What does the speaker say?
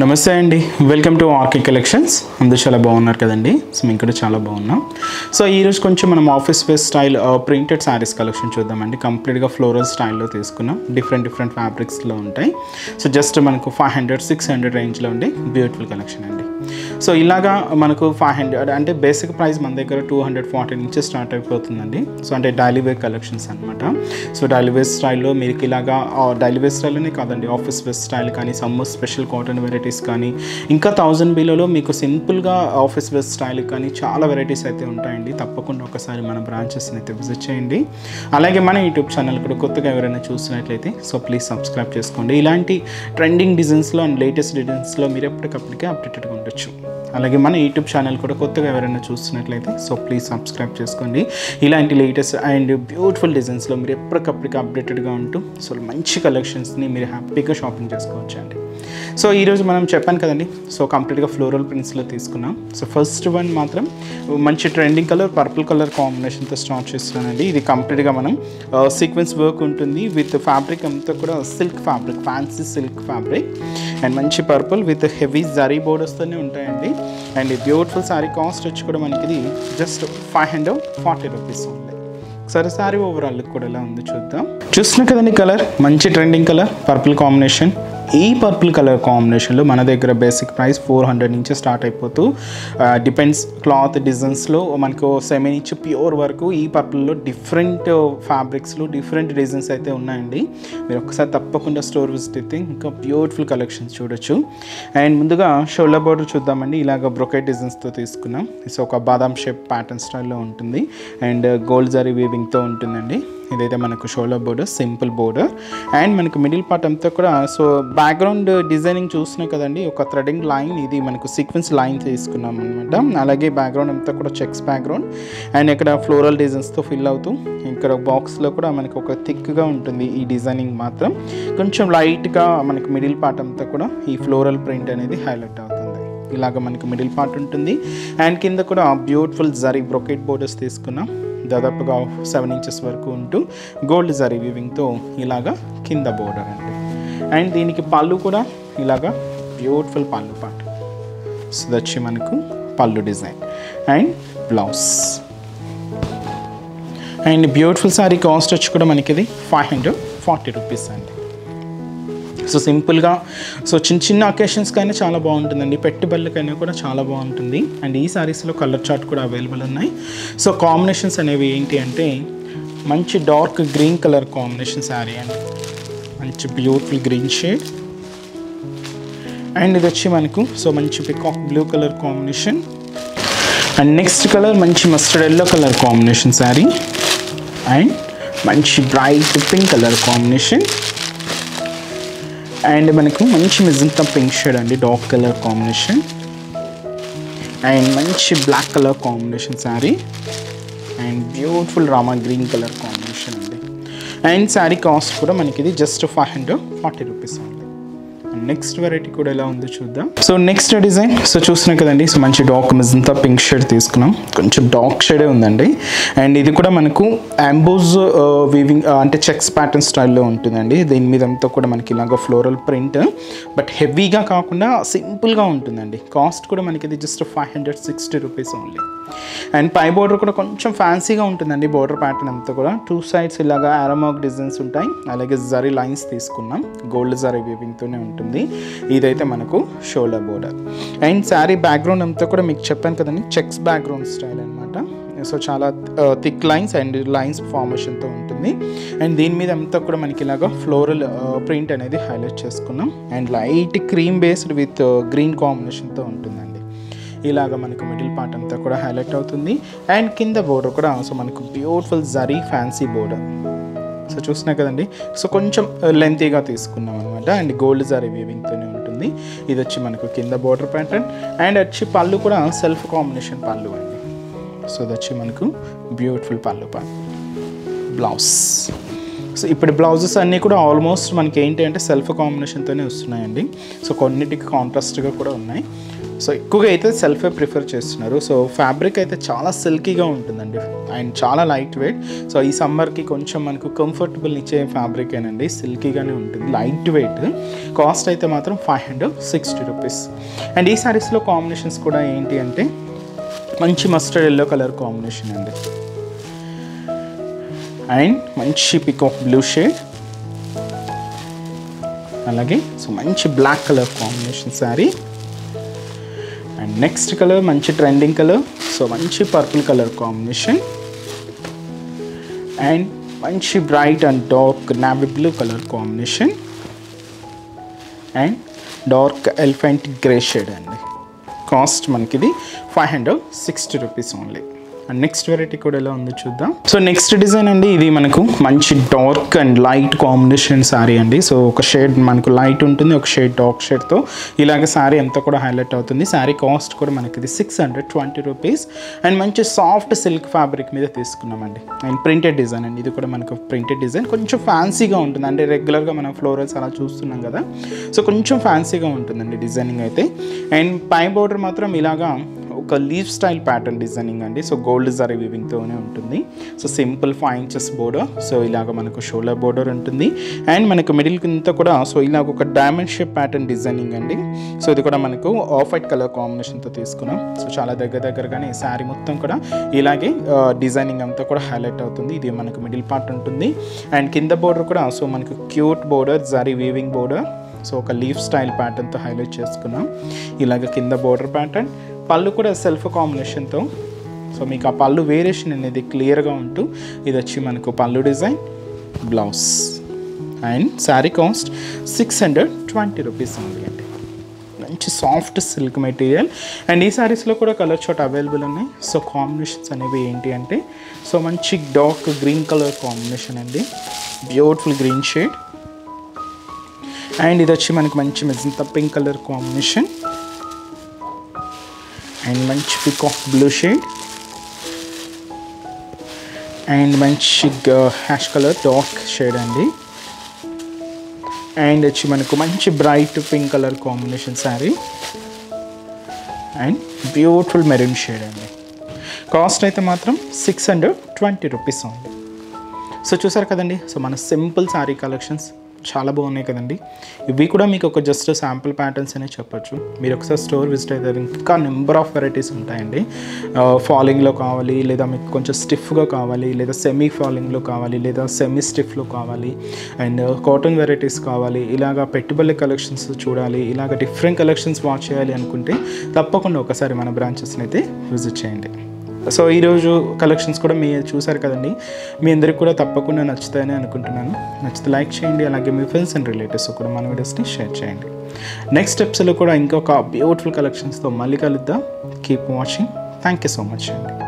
నమస్తే అండి, welcome to RK collections. అందరూ చాలా బాగున్నారు కదండి. సో మేము కూడా చాలా బాగున్నాం. సో ఈరోజు కొంచెం మనం office wear style printed saris collection చూద్దామండి. కంప్లీట్గా ఫ్లోరల్ స్టైల్లో తీసుకున్నాం. డిఫరెంట్ ఫ్యాబ్రిక్స్లో ఉంటాయి. సో జస్ట్ మనకు 500-600 రేంజ్లో ఉండే బ్యూటిఫుల్ కలెక్షన్ అండి. సో ఇలాగా మనకు 500 అంటే బేసిక్ ప్రైస్ మన దగ్గర 240 నుంచి స్టార్ట్ అయిపోతుందండి. సో అంటే డైలీ వేర్ కలెక్షన్స్ అనమాట. సో డైలీ వేర్ స్టైల్లో మీకు ఇలాగా డైలీ వేర్ స్టైల్లోనే కాదండి, ఆఫీస్ వేర్ స్టైల్ కానీ, సమ్మర్ స్పెషల్ కాటన్ వెరైటీస్ కానీ, ఇంకా 1000 బిలోలో మీకు సింపుల్గా ఆఫీస్ వేర్ స్టైల్ కానీ చాలా వెరైటీస్ అయితే ఉంటాయండి. తప్పకుండా ఒకసారి మన బ్రాంచెస్ని అయితే విజిట్ చేయండి. అలాగే మన యూట్యూబ్ ఛానల్ కూడా కొత్తగా ఎవరైనా చూస్తున్నట్లయితే సో ప్లీజ్ సబ్స్క్రైబ్ చేసుకోండి. ఇలాంటి ట్రెండింగ్ డిజైన్స్లో అండ్ లేటెస్ట్ డిజైన్స్లో మీరు ఎప్పటికప్పటికే అప్డేటెడ్గా ఉండొచ్చు. అలాగే మన యూట్యూబ్ ఛానల్ కూడా కొత్తగా ఎవరైనా చూస్తున్నట్లయితే సో ప్లీజ్ సబ్స్క్రైబ్ చేసుకోండి. ఇలాంటి లేటెస్ట్ అండ్ బ్యూటిఫుల్ డిజైన్స్లో మీరు ఎప్పటికప్పటికి అప్డేటెడ్గా ఉంటూ సో మంచి కలెక్షన్స్ని మీరు హ్యాపీగా షాపింగ్ చేసుకోవచ్చు అండి. సో ఈరోజు మనం చెప్పాను కదండి, సో కంప్లీట్గా ఫ్లోరల్ ప్రింట్స్లో తీసుకున్నాం. సో ఫస్ట్ వన్ మాత్రం మంచి ట్రెండింగ్ కలర్ పర్పుల్ కలర్ కాంబినేషన్తో స్టార్ట్ చేస్తున్నానండి. ఇది కంప్లీట్గా మనం సీక్వెన్స్ వర్క్ ఉంటుంది. విత్ ఫ్యాబ్రిక్ అంతా కూడా silk fabric, fancy silk fabric and మంచి పర్పుల్ విత్ హెవీ జరీ బోర్డర్స్తోనే ఉంటాయండి. అండ్ ఈ బ్యూటిఫుల్ శారీ కాస్ట్ వచ్చి కూడా మనకి ఇది జస్ట్ 540 రూపీస్ ఉంది. సరే శారీ ఓవరాల్ లుక్ కూడా ఎలా ఉంది చూద్దాం. చూస్తున్నా కదండి, కలర్ మంచి ట్రెండింగ్ కలర్ పర్పుల్ కాంబినేషన్. ఈ పర్పుల్ కలర్ కాంబినేషన్లో మన దగ్గర బేసిక్ ప్రైస్ 400 నుంచి స్టార్ట్ అయిపోతూ డిపెండ్స్ క్లాత్ డిజైన్స్లో మనకు సెమీ నుంచి ప్యూర్ వరకు ఈ పర్పుల్లో డిఫరెంట్ ఫ్యాబ్రిక్స్లో డిఫరెంట్ డిజైన్స్ అయితే ఉన్నాయండి. మీరు ఒకసారి తప్పకుండా స్టోర్ విజిట్ అయితే ఇంకా బ్యూటిఫుల్ కలెక్షన్స్ చూడొచ్చు. అండ్ ముందుగా షోల్డర్ బోర్డర్ చూద్దామండి. ఇలాగ బ్రొకెట్ డిజైన్స్తో తీసుకున్నాం. సో ఒక బాదాం షేప్ ప్యాటర్న్ స్టైల్లో ఉంటుంది అండ్ గోల్డ్ జరీ వీవింగ్తో ఉంటుందండి. ఇదైతే మనకు shoulder border, simple border. And మనకు మిడిల్ పార్ట్ అంతా కూడా సో బ్యాక్గ్రౌండ్ డిజైనింగ్ చూస్తున్నాం కదండి, ఒక థ్రెడింగ్ లైన్, ఇది మనకు సీక్వెన్స్ లైన్ తీసుకున్నాం అనమాట. అలాగే బ్యాక్గ్రౌండ్ అంతా కూడా చెక్స్ బ్యాక్గ్రౌండ్ అండ్ ఇక్కడ ఫ్లోరల్ డిజైన్స్తో ఫిల్ అవుతూ ఇక్కడ బాక్స్లో కూడా మనకు ఒక థిక్గా ఉంటుంది ఈ డిజైనింగ్ మాత్రం. కొంచెం లైట్గా మనకు మిడిల్ పార్ట్ అంతా కూడా ఈ ఫ్లోరల్ ప్రింట్ అనేది హైలైట్ అవుతుంది. ఇలాగ మనకు మిడిల్ పార్ట్ ఉంటుంది. అండ్ కింద కూడా బ్యూటిఫుల్ జరీ బ్రొకెట్ బోర్డర్స్ తీసుకున్నాం. దాదాపుగా 7 ఇంచెస్ వరకు ఉంటూ గోల్డ్ జరీ వీవింగ్తో ఇలాగా కింద బోర్డర్ అండి. అండ్ దీనికి పళ్ళు కూడా ఇలాగా బ్యూటిఫుల్ పళ్ళు పార్ట్. సో వచ్చి మనకు పళ్ళు design and blouse. And beautiful sari cost వచ్చి కూడా మనకి ఇది 540 రూపీస్ అండి. సో సింపుల్గా సో చిన్న అకేషన్స్కైనా చాలా బాగుంటుందండి, పెట్టుబడులకైనా కూడా చాలా బాగుంటుంది. అండ్ ఈ శారీస్లో కలర్ చార్ట్ కూడా అవైలబుల్ ఉన్నాయి. సో కాంబినేషన్స్ అనేవి ఏంటి అంటే మంచి dark green colour combination sari అండి, మంచి బ్యూటిఫుల్ గ్రీన్ షేడ్. అండ్ ఇది వచ్చి మనకు సో మంచి peacock blue colour combination. And next colour మంచి mustard yellow colour combination sari and మంచి bright pink colour combination. And మనకు మంచి మెజెంటా పింక్ షేడ్ అండి, డార్క్ కలర్ కాంబినేషన్. అండ్ మంచి black colour combination sari and beautiful Rama green colour combination అండి. And sari cost కూడా మనకి ఇది జస్ట్ 540 రూపీస్ అండి. నెక్స్ట్ వెరైటీ కూడా ఎలా ఉందో చూద్దాం. సో నెక్స్ట్ డిజైన్ సో చూస్తున్నాం కదండి, సో మంచి డార్క్ మెజెంటా పింక్ షేడ్ తీసుకున్నాం. కొంచెం డార్క్ షేడే ఉందండి. అండ్ ఇది కూడా మనకు అంబోజ్ వీవింగ్ అంటే చెక్స్ ప్యాటర్న్ స్టైల్లో ఉంటుందండి. దీని మీద అంతా కూడా మనకి ఇలాగ ఫ్లోరల్ ప్రింట్, బట్ హెవీగా కాకుండా సింపుల్గా ఉంటుందండి. కాస్ట్ కూడా మనకి ఇది జస్ట్ 560 రూపీస్ ఓన్లీ. అండ్ పై బోర్డర్ కూడా కొంచెం ఫ్యాన్సీగా ఉంటుందండి. బోర్డర్ ప్యాటర్న్ అంతా కూడా 2 sides ఇలాగా ఆరోమాక్ డిజైన్స్ ఉంటాయి. అలాగే జరీ లైన్స్ తీసుకున్నాం, గోల్డ్ జరీ వీవింగ్తోనే ఉంటుంది. ఇదైతే మనకు shoulder border. And sari background అంతా కూడా మీకు చెప్పాను కదండి, చెక్స్ బ్యాక్గ్రౌండ్ స్టైల్ అనమాట. సో చాలా థిక్ లైన్స్ అండ్ లైన్స్ ఫార్మేషన్తో ఉంటుంది. అండ్ దీని మీద అంతా కూడా మనకి ఇలాగా ఫ్లోరల్ ప్రింట్ అనేది హైలైట్ చేసుకున్నాం. And light cream based with green కాంబినేషన్తో ఉంటుందండి. ఇలాగ మనకు మిడిల్ పార్ట్ అంతా కూడా హైలైట్ అవుతుంది. అండ్ కింద బోర్డర్ కూడా సో మనకు beautiful zari fancy border. So చూసినా కదండి, సో కొంచెం లెంతీగా తీసుకున్నాం అనమాట. అండ్ గోల్డ్ జరీ వీవింగ్తోనే ఉంటుంది. ఇది వచ్చి మనకు కింద బోర్డర్ ప్యాటర్న్. అండ్ వచ్చి పళ్ళు కూడా సెల్ఫ్ కాంబినేషన్ పళ్ళు అండి. సో ఇది వచ్చి మనకు బ్యూటిఫుల్ పళ్ళు పార్ట్. బ్లౌజ్ సో ఇప్పుడు బ్లౌజెస్ అన్నీ కూడా ఆల్మోస్ట్ మనకి ఏంటి అంటే సెల్ఫ్ కాంబినేషన్తోనే వస్తున్నాయండి. సో కొన్నిటికి కాంట్రాస్ట్గా కూడా ఉన్నాయి. సో ఎక్కువగా అయితే సెల్ఫే ప్రిఫర్ చేస్తున్నారు. సో ఫ్యాబ్రిక్ అయితే చాలా సిల్కీగా ఉంటుందండి అండ్ చాలా లైట్ వెయిట్. సో ఈ సమ్మర్కి కొంచెం మనకు కంఫర్టబుల్ ఇచ్చే ఫ్యాబ్రిక్ ఏనండి, సిల్కీగానే ఉంటుంది, లైట్ వెయిట్. కాస్ట్ అయితే మాత్రం 560 రూపీస్. అండ్ ఈ శారీస్లో కాంబినేషన్స్ కూడా ఏంటి అంటే మంచి మస్టర్డ్ ఎల్లో కలర్ కాంబినేషన్ అండి, అండ్ మంచి పికాక్ బ్లూ షేడ్, అలాగే సో మంచి black colour combination sari. And next colour మంచి ట్రెండింగ్ కలర్, సో మంచి పర్పుల్ కలర్ కాంబినేషన్, అండ్ మంచి bright and dark navy blue colour combination, and dark elephant grey shade అండి. Cost మనకి ఇది 560 rupees only. And next variety కూడా ఎలా ఉందో చూద్దాం. సో నెక్స్ట్ డిజైన్ అండి, ఇది మనకు మంచి dark and light combination sari అండి. సో ఒక షేడ్ మనకు లైట్ ఉంటుంది, ఒక షేడ్ డార్క్ షేడ్తో ఇలాగ శారీ అంతా కూడా హైలైట్ అవుతుంది. శారీ కాస్ట్ కూడా మనకి ఇది 620 రూపీస్. అండ్ మంచి సాఫ్ట్ సిల్క్ ఫ్యాబ్రిక్ మీద తీసుకున్నామండి. అండ్ ప్రింటెడ్ డిజైన్ అండి, ఇది కూడా మనకు ప్రింటెడ్ డిజైన్, కొంచెం ఫ్యాన్సీగా ఉంటుంది. అంటే రెగ్యులర్గా మనం ఫ్లోరల్స్ అలా చూస్తున్నాం కదా, సో కొంచెం ఫ్యాన్సీగా ఉంటుందండి డిజైనింగ్ అయితే. అండ్ పై బోర్డర్ మాత్రం ఇలాగా ఒక లీఫ్ స్టైల్ ప్యాటర్న్ డిజైనింగ్ అండి. సో గోల్డ్ జరీ వీవింగ్తోనే ఉంటుంది. So simple 5 inches border, so ఇలాగ మనకు షోల్డర్ బోర్డర్ ఉంటుంది. అండ్ మనకు మిడిల్ కింద కూడా సో ఇలాగ ఒక డైమండ్ షేప్ ప్యాటర్న్ డిజైనింగ్ అండి. సో ఇది కూడా మనకు ఆఫ్ వైట్ కలర్ కాంబినేషన్తో తీసుకున్నాం. సో చాలా దగ్గరగానే ఈ శారీ మొత్తం కూడా ఇలాగే డిజైనింగ్ అంతా కూడా హైలైట్ అవుతుంది. ఇది మనకు మిడిల్ పార్ట్ ఉంటుంది. అండ్ కింద బోర్డర్ కూడా సో మనకు cute border, zari weaving border, so ఒక లీఫ్ స్టైల్ ప్యాటర్న్తో హైలైట్ చేసుకున్నాం. ఇలాగ కింద బోర్డర్ ప్యాటర్న్, పళ్ళు కూడా సెల్ఫ్ కాంబినేషన్తో. సో మీకు ఆ పళ్ళు వేరియేషన్ అనేది క్లియర్గా ఉంటూ ఇది వచ్చి మనకు పళ్ళు design, blouse. And sari cost 620 rupees ఉంది అండి. మంచి సాఫ్ట్ సిల్క్ మెటీరియల్. అండ్ ఈ శారీస్లో కూడా కలర్ షార్ట్ అవైలబుల్ ఉన్నాయి. సో కాంబినేషన్స్ అనేవి ఏంటి అంటే సో మంచి డార్క్ గ్రీన్ కలర్ కాంబినేషన్ అండి, బ్యూటిఫుల్ గ్రీన్ షేడ్. అండ్ ఇది వచ్చి మనకి మంచి magenta pink colour combination, and మంచి పికాక్ బ్లూ షేడ్, అండ్ మంచి హ్యాష్ కలర్ డార్క్ షేడ్ అండి. అండ్ వచ్చి మనకు మంచి bright pink colour combination sari, and beautiful maroon shade అండి. కాస్ట్ అయితే మాత్రం 620 రూపీస్ ఉంది. సో చూసారు కదండి, సో మన సింపుల్ శారీ కలెక్షన్స్ చాలా బాగున్నాయి కదండి. ఇవి కూడా మీకు ఒక జస్ట్ శాంపుల్ ప్యాటర్న్స్ అనే చెప్పొచ్చు. మీరు ఒకసారి స్టోర్ విజిట్ అయితే ఇంకా నెంబర్ ఆఫ్ వెరైటీస్ ఉంటాయండి. ఫాలింగ్లో కావాలి, లేదా మీకు కొంచెం స్టిఫ్గా కావాలి, లేదా సెమీ ఫాలింగ్లో కావాలి, లేదా సెమీ స్టిఫ్లో కావాలి, అండ్ కాటన్ వెరైటీస్ కావాలి, ఇలాగ పెట్టుబడి కలెక్షన్స్ చూడాలి, ఇలాగ డిఫరెంట్ కలెక్షన్స్ వాచ్ చేయాలి అనుకుంటే తప్పకుండా ఒకసారి మన బ్రాంచెస్ని అయితే విజిట్ చేయండి. సో ఈరోజు కలెక్షన్స్ కూడా మీరు చూసారు కదండి, మీ అందరికి కూడా తప్పకుండా నచ్చుతాయని అనుకుంటున్నాను. నచ్చితే లైక్ చేయండి, అలాగే మీ ఫ్రెండ్స్ అండ్ రిలేటివ్స్ కూడా మన వీడియోస్ని షేర్ చేయండి. నెక్స్ట్ స్టెప్స్లో కూడా ఇంకొక బ్యూటిఫుల్ కలెక్షన్స్తో మళ్ళీ కలుద్దాం. Keep watching. Thank you so much అండి.